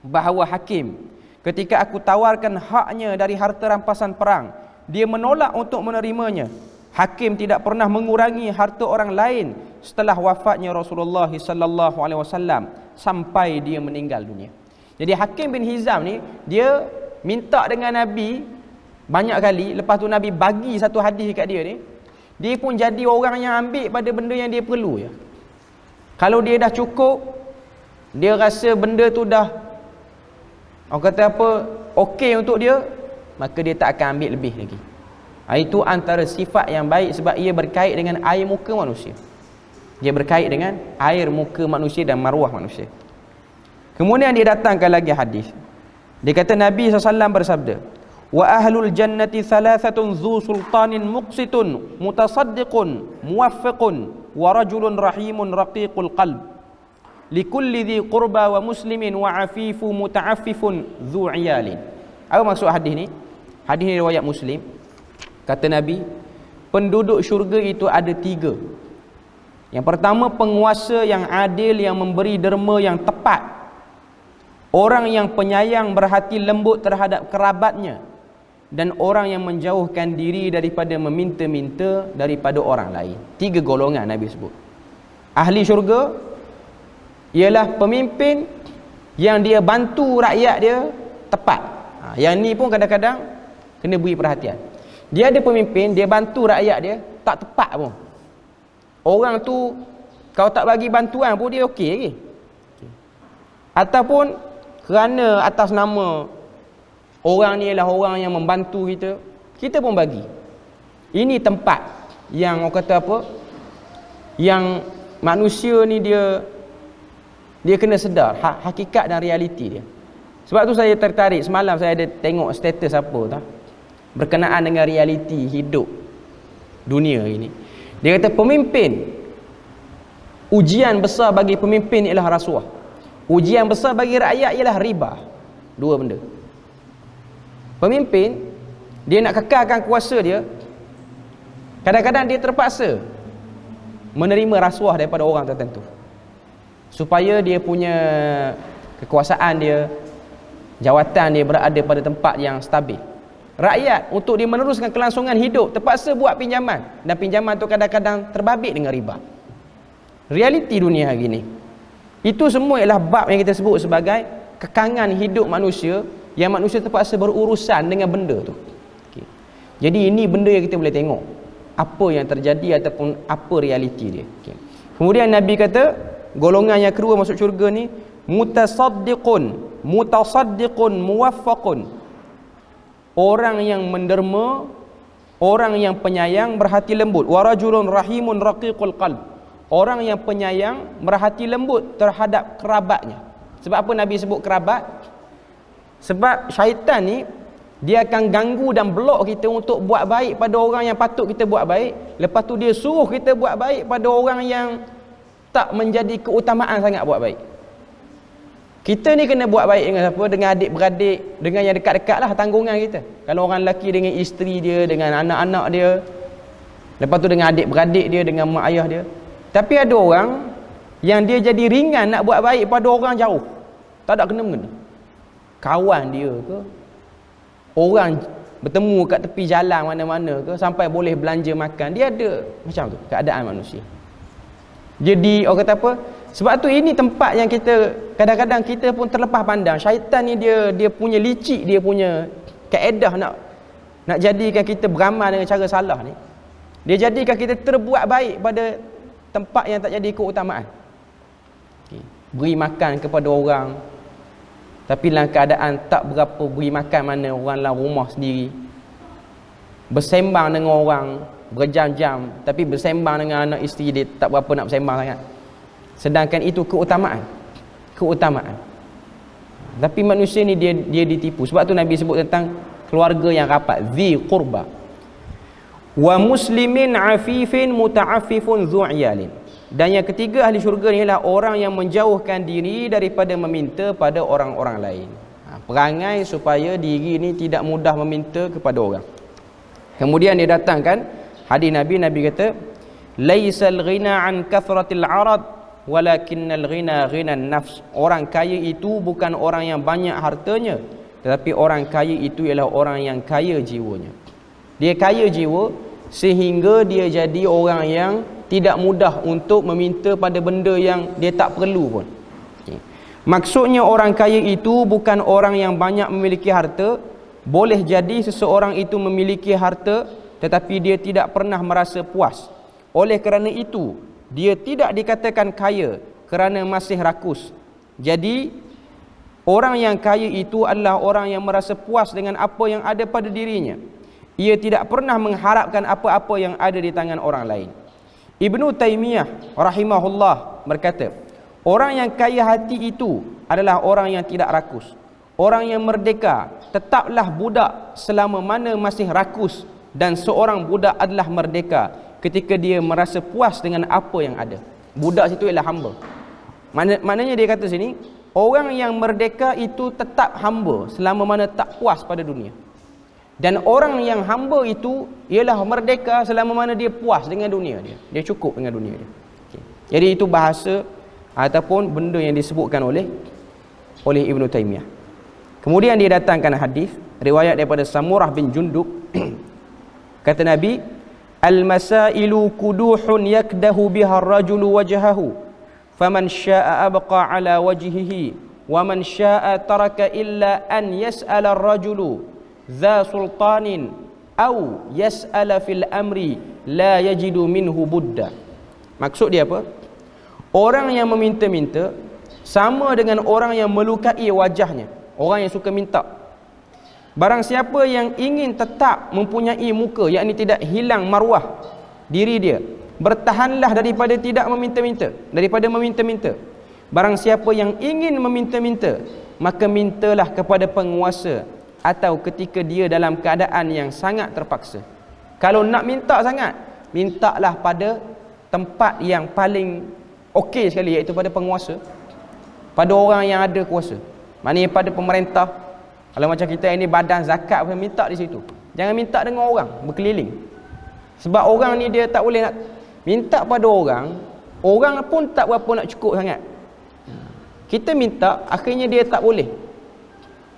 S1: bahawa Hakim ketika aku tawarkan haknya dari harta rampasan perang, dia menolak untuk menerimanya. Hakim tidak pernah mengurangi harta orang lain setelah wafatnya Rasulullah sallallahu alaihi wasallam sampai dia meninggal dunia. Jadi Hakim bin Hizam ni dia minta dengan Nabi banyak kali, lepas tu Nabi bagi satu hadis dekat dia ni, dia pun jadi orang yang ambil pada benda yang dia perlu ya. Kalau dia dah cukup, dia rasa benda tu dah orang kata apa, okey untuk dia, maka dia tak akan ambil lebih lagi. Itu antara sifat yang baik sebab ia berkait dengan air muka manusia. Dia berkait dengan air muka manusia dan maruah manusia. Kemudian dia datangkan lagi hadis. Dia kata Nabi SAW bersabda, wa ahlul jannati thalathatun dhu sultanin muqsitun mutasaddiqun muwaffiqun wa rajulun rahimun raqiqul qalb likulli dhi qurba wa muslimin wa afifu muta'affifun dhu iyalin. Apa maksud hadis ni? Hadis ni riwayat Muslim. Kata Nabi, penduduk syurga itu ada 3. Yang pertama, penguasa yang adil, yang memberi derma yang tepat. Orang yang penyayang, berhati lembut terhadap kerabatnya. Dan orang yang menjauhkan diri daripada meminta-minta daripada orang lain. 3 golongan Nabi sebut. Ahli syurga ialah pemimpin yang dia bantu rakyat dia tepat. Yang ni pun kadang-kadang kena beri perhatian. Dia ada pemimpin, dia bantu rakyat dia tak tepat pun. Orang tu kalau tak bagi bantuan pun dia okey lagi. Ataupun kerana atas nama orang ni ialah orang yang membantu kita, kita pun bagi. Ini tempat yang orang kata apa, yang manusia ni dia kena sedar hakikat dan realiti dia. Sebab tu saya tertarik, semalam saya ada tengok status apa tak, berkenaan dengan realiti hidup dunia ini. Dia kata pemimpin, ujian besar bagi pemimpin ialah rasuah. Ujian besar bagi rakyat ialah riba. 2 benda. Pemimpin, dia nak kekalkan kuasa dia, kadang-kadang dia terpaksa menerima rasuah daripada orang tertentu supaya dia punya kekuasaan dia, jawatan dia berada pada tempat yang stabil. Rakyat untuk dia meneruskan kelangsungan hidup terpaksa buat pinjaman, dan pinjaman tu kadang-kadang terbabit dengan riba. Realiti dunia hari ini. Itu semua ialah bab yang kita sebut sebagai kekangan hidup manusia yang manusia terpaksa berurusan dengan benda tu. Okay. Jadi ini benda yang kita boleh tengok apa yang terjadi ataupun apa realiti dia. Okay. Kemudian Nabi kata golongan yang kedua masuk syurga ni mutasaddiqun muwaffaqun, orang yang menderma, orang yang penyayang berhati lembut, wa rajulun rahimun raqiqul qalb, orang yang penyayang berhati lembut terhadap kerabatnya. Sebab apa Nabi sebut kerabat? Sebab syaitan ni dia akan ganggu dan blok kita untuk buat baik pada orang yang patut kita buat baik. Lepas tu dia suruh kita buat baik pada orang yang tak menjadi keutamaan sangat buat baik. Kita ni kena buat baik dengan siapa? Dengan adik-beradik, dengan yang dekat-dekat lah tanggungan kita. Kalau orang lelaki dengan isteri dia, dengan anak-anak dia, lepas tu dengan adik-beradik dia, dengan mak ayah dia. Tapi ada orang yang dia jadi ringan nak buat baik pada orang jauh, tak ada kena-mengena. Kawan dia ke, orang bertemu kat tepi jalan mana-mana ke, sampai boleh belanja makan, dia ada macam tu keadaan manusia. Jadi orang kata apa? Sebab tu ini tempat yang kita kadang-kadang kita pun terlepas pandang. Syaitan ni dia punya licik, dia punya kaedah nak jadikan kita beramal dengan cara salah ni. Dia jadikan kita terbuat baik pada tempat yang tak jadi keutamaan. Okay. Beri makan kepada orang tapi dalam keadaan tak berapa beri makan mana orang dalam rumah sendiri. Bersembang dengan orang berjam-jam tapi bersembang dengan anak isteri dia tak berapa nak bersembang sangat. Sedangkan itu keutamaan. Tapi manusia ni dia ditipu. Sebab tu Nabi sebut tentang keluarga yang rapat, zi qurba. Wa muslimin afifin muta'affifun dzu'yalin. Dan yang ketiga ahli syurga ni ialah orang yang menjauhkan diri daripada meminta pada orang-orang lain. Perangai supaya diri ni tidak mudah meminta kepada orang. Kemudian dia datangkan hadis Nabi kata, laisal ghina an kathratil arad walakinnal ghina ghinan nafs. Orang kaya itu bukan orang yang banyak hartanya, tetapi orang kaya itu ialah orang yang kaya jiwanya. Dia kaya jiwa sehingga dia jadi orang yang tidak mudah untuk meminta pada benda yang dia tak perlu pun. Okay. Maksudnya orang kaya itu bukan orang yang banyak memiliki harta. Boleh jadi seseorang itu memiliki harta tetapi dia tidak pernah merasa puas. Oleh kerana itu dia tidak dikatakan kaya kerana masih rakus. Jadi orang yang kaya itu adalah orang yang merasa puas dengan apa yang ada pada dirinya. Ia tidak pernah mengharapkan apa-apa yang ada di tangan orang lain. Ibnu Taimiyah rahimahullah berkata, orang yang kaya hati itu adalah orang yang tidak rakus. Orang yang merdeka tetaplah budak selama mana masih rakus, dan seorang budak adalah merdeka ketika dia merasa puas dengan apa yang ada. Budak situ ialah hamba. Maknanya dia kata sini, orang yang merdeka itu tetap hamba selama mana tak puas pada dunia. Dan orang yang hamba itu ialah merdeka selama mana dia puas dengan dunia dia. Dia cukup dengan dunia dia. Okay. Jadi itu bahasa ataupun benda yang disebutkan oleh Ibnu Taimiyah. Kemudian dia datangkan hadis riwayat daripada Samurah bin Jundub. Kata Nabi, al-masailu kuduhun yakdahu biha ar-rajulu wajhahu, faman syaa'a abqa ala wajhihi wa man syaa'a taraka illa an yas'ala ar-rajulu dha sultanin aw yas'ala fil amri la yajidu minhu budda. Maksud dia apa? Orang yang meminta-minta sama dengan orang yang melukai wajahnya, orang yang suka minta. Barang siapa yang ingin tetap mempunyai muka, yakni tidak hilang maruah diri dia, bertahanlah daripada tidak meminta-minta, daripada meminta-minta. Barang siapa yang ingin meminta-minta, maka mintalah kepada penguasa atau ketika dia dalam keadaan yang sangat terpaksa. Kalau nak minta sangat, mintalah pada tempat yang paling okey sekali, iaitu pada penguasa, pada orang yang ada kuasa. Maknanya pada pemerintah. Kalau macam kita ini badan zakat, minta di situ. Jangan minta dengan orang berkeliling. Sebab orang ni dia tak boleh nak minta pada orang, orang pun tak berapa nak cukup sangat. Kita minta, akhirnya dia tak boleh.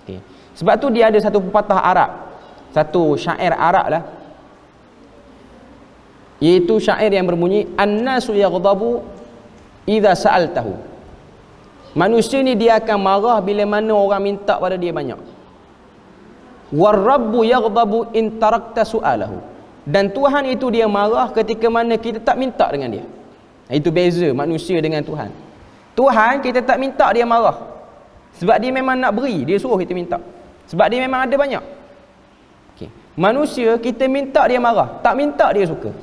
S1: Okay. Sebab tu dia ada satu pepatah Arab, satu syair Arab lah, iaitu syair yang berbunyi, an-nasu yaghdabu idza sa'altahu Manusia ni dia akan marah bila mana orang minta pada dia banyak. War-rabbu yaghdabu in tarakta su'alahu. Dan Tuhan itu dia marah ketika mana kita tak minta dengan dia. Itu beza manusia dengan Tuhan. Tuhan kita tak minta dia marah. Sebab dia memang nak beri, dia suruh kita minta. Sebab dia memang ada banyak. Okay. Manusia kita minta dia marah, tak minta dia suka.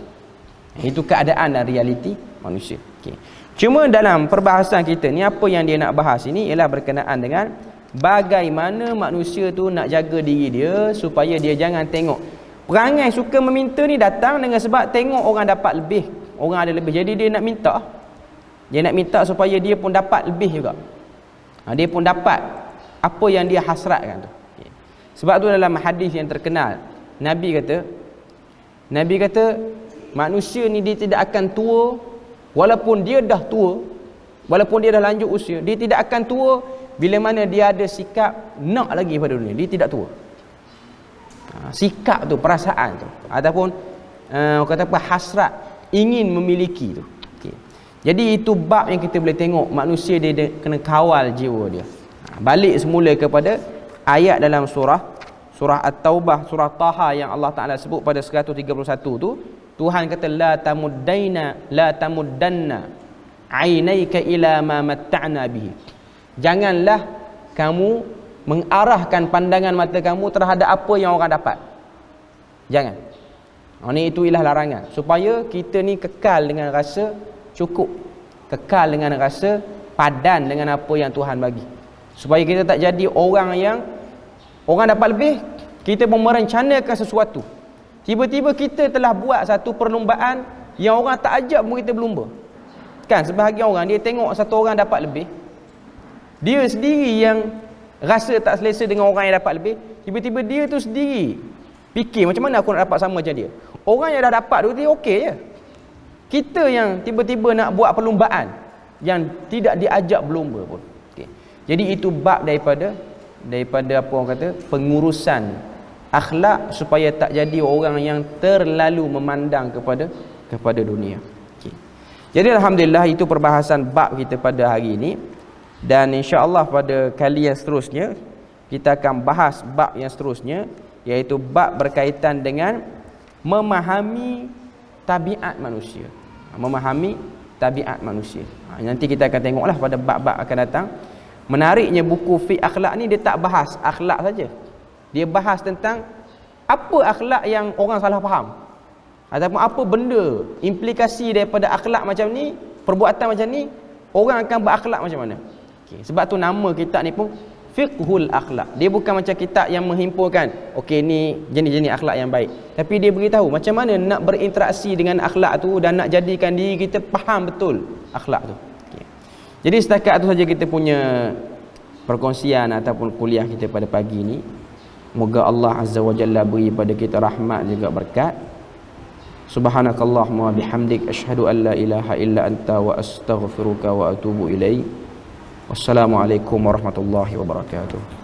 S1: Itu keadaan dan realiti manusia. Okay. Cuma dalam perbahasan kita ni, apa yang dia nak bahas ini ialah berkenaan dengan bagaimana manusia tu nak jaga diri dia supaya dia jangan tengok perangai suka meminta ni datang dengan sebab tengok orang dapat lebih, orang ada lebih, jadi dia nak minta. Dia nak minta supaya dia pun dapat lebih juga. Dia pun dapat apa yang dia hasratkan tu. Sebab tu dalam hadis yang terkenal, Nabi kata manusia ni dia tidak akan tua walaupun dia dah tua, walaupun dia dah lanjut usia, dia tidak akan tua bila mana dia ada sikap nak lagi pada dunia. Dia tidak tua. Sikap tu, perasaan tu, ataupun kata apa, hasrat ingin memiliki tu. Okay. Jadi itu bab yang kita boleh tengok manusia dia kena kawal jiwa dia. Balik semula kepada ayat dalam surah At-Taubah, surah Taha yang Allah Taala sebut pada 131 tu. Tuhan kata la tamuddanna ainaika ila ma matta'na bihi. Janganlah kamu mengarahkan pandangan mata kamu terhadap apa yang orang dapat. Jangan. Ini itu ialah larangan supaya kita ni kekal dengan rasa cukup, kekal dengan rasa padan dengan apa yang Tuhan bagi. Supaya kita tak jadi orang yang orang dapat lebih, kita pun merencanakan sesuatu. Tiba-tiba kita telah buat satu perlombaan yang orang tak ajak pun kita berlumba. Kan sebahagian orang dia tengok satu orang dapat lebih, dia sendiri yang rasa tak selesa dengan orang yang dapat lebih, tiba-tiba dia tu sendiri fikir macam mana aku nak dapat sama macam dia. Orang yang dah dapat tu dia okey je. Kita yang tiba-tiba nak buat perlombaan yang tidak diajak berlumba pun. Okay. Jadi itu bab daripada apa orang kata, pengurusan akhlak supaya tak jadi orang yang terlalu memandang kepada dunia. Okay. Jadi alhamdulillah itu perbahasan bab kita pada hari ini, dan insya-Allah pada kali yang seterusnya kita akan bahas bab yang seterusnya, iaitu bab berkaitan dengan memahami tabiat manusia. Memahami tabiat manusia. Nanti kita akan tengoklah pada bab-bab akan datang. Menariknya buku fiqh akhlak ni dia tak bahas akhlak saja. Dia bahas tentang apa akhlak yang orang salah faham, ataupun apa benda implikasi daripada akhlak macam ni, perbuatan macam ni, orang akan berakhlak macam mana. Okay. Sebab tu nama kitab ni pun Fiqhul Akhlak. Dia bukan macam kitab yang menghimpunkan okey ni jenis-jenis akhlak yang baik, tapi dia beritahu macam mana nak berinteraksi dengan akhlak tu dan nak jadikan diri kita faham betul akhlak tu. Okay. Jadi setakat tu saja kita punya perkongsian ataupun kuliah kita pada pagi ni. Moga Allah Azza wa Jalla beri pada kita rahmat juga berkat. Subhanakallahumma bihamdik asyhadu an la ilaha illa anta wa astaghfiruka wa atubu ilaik. Wassalamualaikum warahmatullahi wabarakatuh.